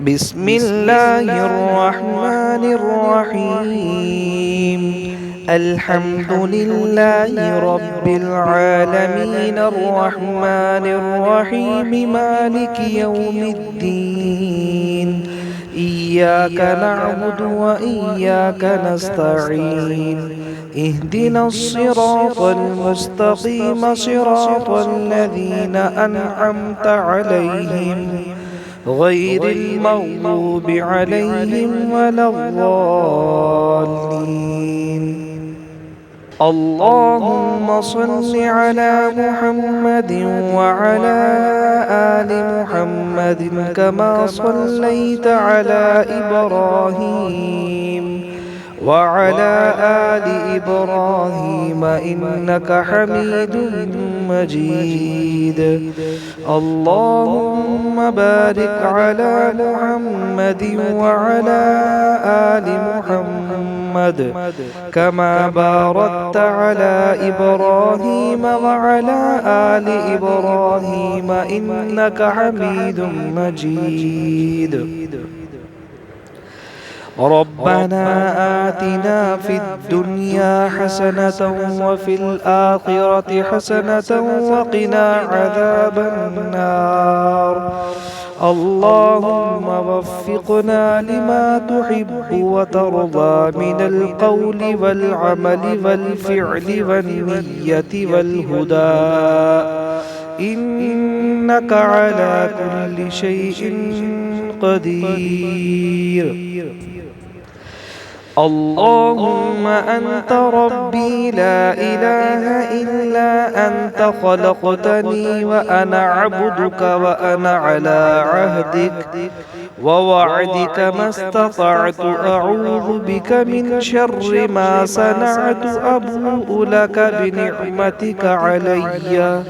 بسم الله الرحمن الرحيم. الحمد لله رب العالمين الرحمن الرحيم مالك يوم الدين. إياك نعبد وإياك نستعين. اهدنا الصراط المستقيم صراط الذين أنعمت عليهم غير المغضوب عليهم ولا الضالين. اللهم صل على محمد وعلى آل محمد كما صليت على إبراهيم وعلى آل إبراهيم إنك حميد مجيد. اللهم بارك على محمد وعلى آل محمد كما باركت على إبراهيم وعلى آل إبراهيم إنك حميد مجيد. ربنا آتنا في الدنيا حسنة وفي الآخرة حسنة وقنا عذاب النار. اللهم وفقنا لما تحب وترضى من القول والعمل والفعل والنية والهدى، إنك على كل شيء قدير. اللهم أنت ربي لا إله إلا أنت خلقتني وأنا عبدك وأنا على عهدك ووعدك ما استطعت أعوذ بك من شر ما صنعت. أبوء لك بنعمتك علي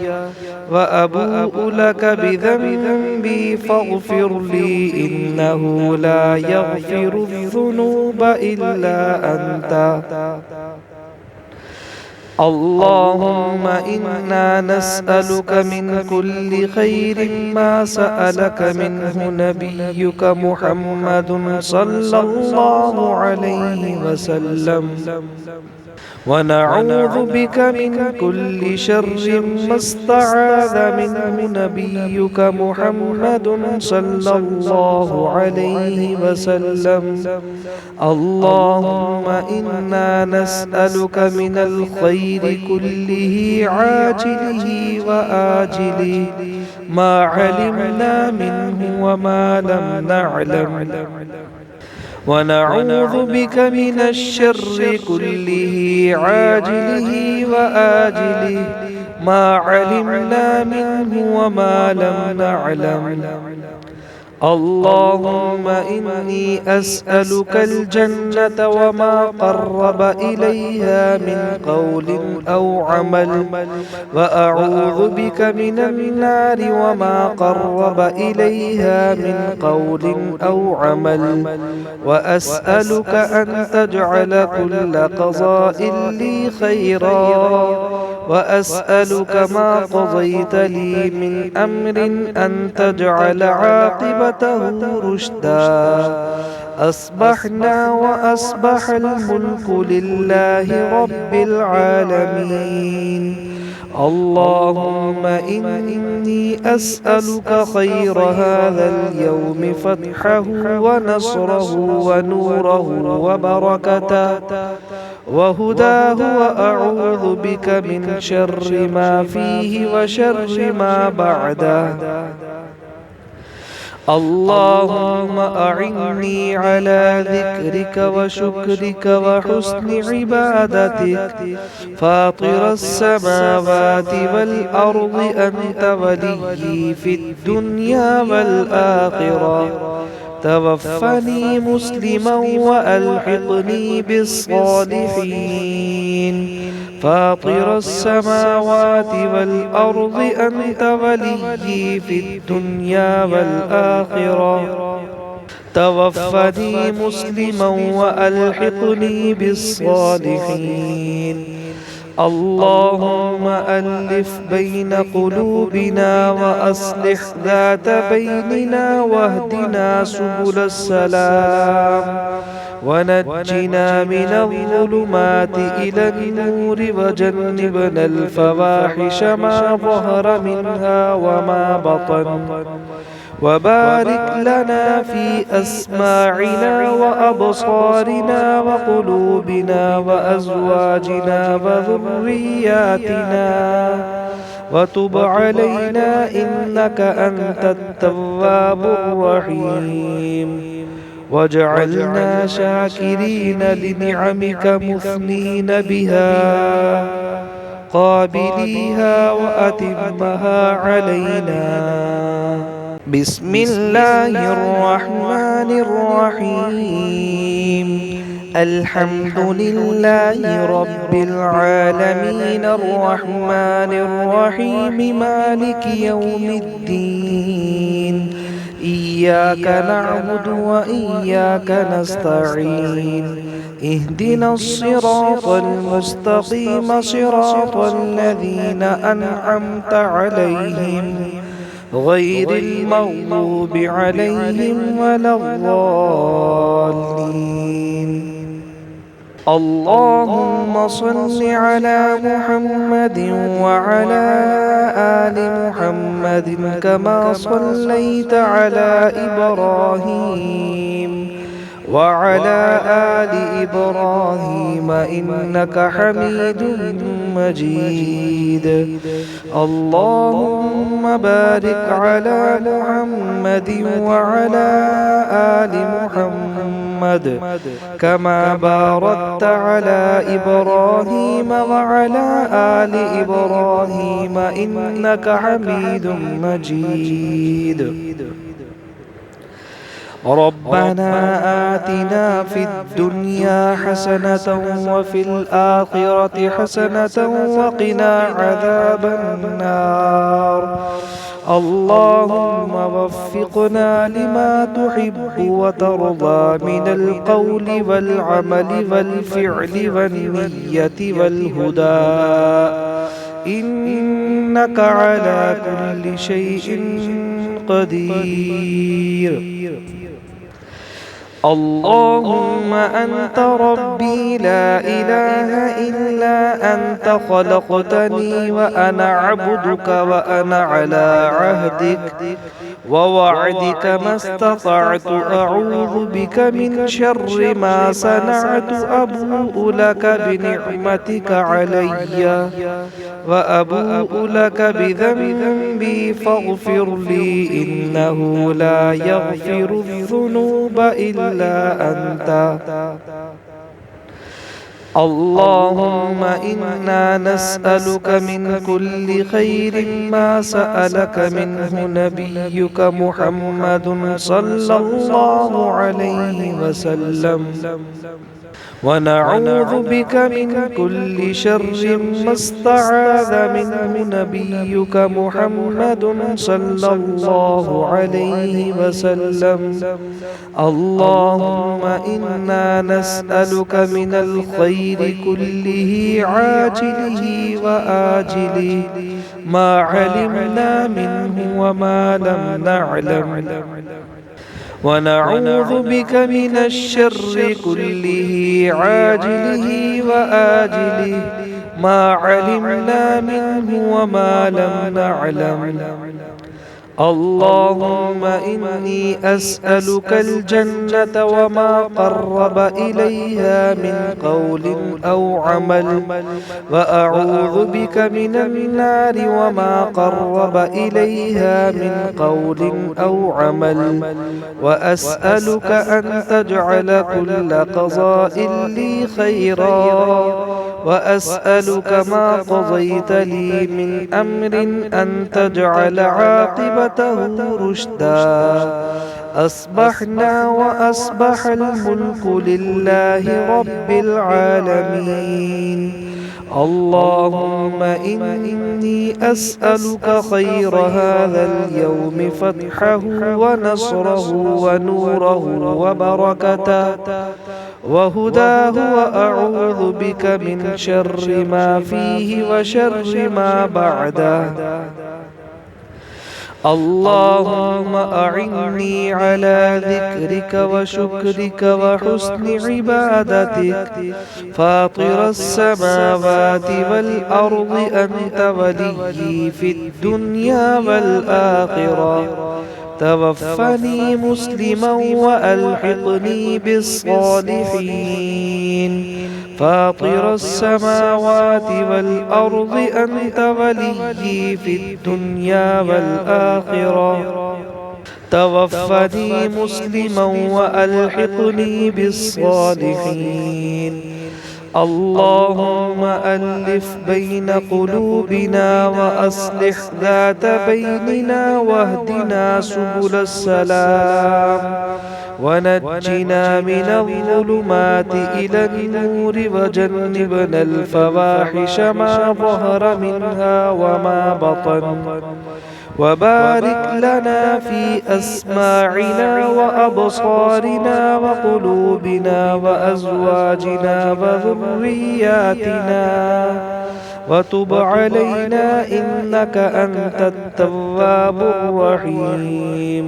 وأبوء لك بذنبي فاغفر لي إنه لا يغفر الذنوب إلا أنت. اللهم إنا نسألك من كل خير ما سألك منه نبيك محمد صلى الله عليه وسلم، ونعوذ بك من كل شر ما استعاذ منه نبيك محمد صلى الله عليه وسلم. اللهم إنا نسألك من الخير كله عاجله وآجله ما علمنا منه وما لم نعلم، ونعوذ بك من الشر كله عاجله وآجله ما علمنا منه وما لم نعلم. اللهم إني أسألك الجنة وما قرب إليها من قول أو عمل، وأعوذ بك من النار وما قرب إليها من قول أو عمل، وأسألك أن تجعل كل قضاء لي خيرا، وأسألك ما قضيت لي من أمر أن تجعل عاقبته رشدا. أصبحنا وأصبح الملك لله رب العالمين. اللهم إني أسألك خير هذا اليوم فتحه ونصره ونوره وبركته وهداه، وأعوذ بك من شر ما فيه وشر ما بعده. اللهم أعني على ذكرك وشكرك وحسن عبادتك. فاطر السماوات والأرض أنت وليي في الدنيا والآخرة. توفني مسلما وألحقني بالصالحين. فاطر السماوات والأرض أنت وليي في الدنيا والآخرة. توفني مسلما وألحقني بالصالحين. اللهم ألف بين قلوبنا وأصلح ذات بيننا واهدنا سبل السلام ونجنا من الظلمات إلى النور وجنبنا الفواحش ما ظهر منها وما بطن وبارك لنا في أسماعنا وأبصارنا وقلوبنا وأزواجنا وذرياتنا وتب علينا إنك أنت التواب الرحيم واجعلنا شاكرين لنعمك مثنين بها قابليها وأتمها علينا. بسم الله الرحمن الرحيم. الحمد لله رب العالمين الرحمن الرحيم مالك يوم الدين إياك نعبد وإياك نستعين اهدنا الصراط المستقيم صراط الذين أنعمت عليهم غير المغضوب عليهم ولا الضالين. اللهم صل على محمد وعلى آل محمد كما صليت على إبراهيم وعلى آل إبراهيم إنك حميد مجيد. اللهم بارك على محمد وعلى آل محمد كما باركت على إبراهيم وعلى آل إبراهيم إنك حميد مجيد. ربنا آتنا في الدنيا حسنة وفي الآخرة حسنة وقنا عذاب النار. اللهم وفقنا لما تحب وترضى من القول والعمل والفعل والنية والهدى إنك على كل شيء قدير. اللهم أنت ربي لا إله إلا أنت خلقتني وأنا عبدك وأنا على عهدك ووعدك ما استطعت أعوذ بك من شر ما صنعت أبوء لك بنعمتك علي وأبوء لك بذنبي فاغفر لي إنه لا يغفر الذنوب إلا أنت. اللهم إنا نسألك من كل خير ما سألك منه نبيك محمد صلى الله عليه وسلم ونعوذ بك من كل شر ما استعاذ منه نبيك محمد صلى الله عليه وسلم. اللهم إنا نسألك من الخير كله عاجله وآجله ما علمنا منه وما لم نعلم ونعوذ بك من الشر كله عاجله وآجله ما علمنا منه وما لم نعلم. اللهم إني أسألك الجنة وما قرب إليها من قول أو عمل وأعوذ بك من النار وما قرب إليها من قول أو عمل وأسألك أن تجعل كل قضاء لي خيرا وأسألك ما قضيت لي من أمر أن تجعل عاقبته رشدا. أصبحنا وأصبح الملك لله رب العالمين. اللهم إني أسألك خير هذا اليوم فتحه ونصره ونوره وبركته وهداه وأعوذ بك من شر ما فيه وشر ما بعده. اللهم أعني على ذكرك وشكرك وحسن عبادتك. فاطر السماوات والأرض أنت وليي في الدنيا والآخرة. توفني مسلما وألحقني بالصالحين. فاطر السماوات والأرض أنت وليي في الدنيا والآخرة. توفني مسلما وألحقني بالصالحين. اللهم ألف بين قلوبنا وأصلح ذات بيننا واهدنا سبل السلام. ونجنا من الظلمات إلى النور وجنبنا الفواحش ما ظهر منها وما بطن. وبارك لنا في أسماعنا وأبصارنا وقلوبنا وأزواجنا وذرياتنا. وتب علينا إنك أنت التواب الرحيم.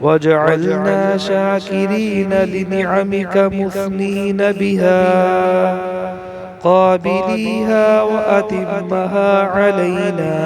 واجعلنا شاكرين لنعمك مثنين بها قابليها وأتمها علينا.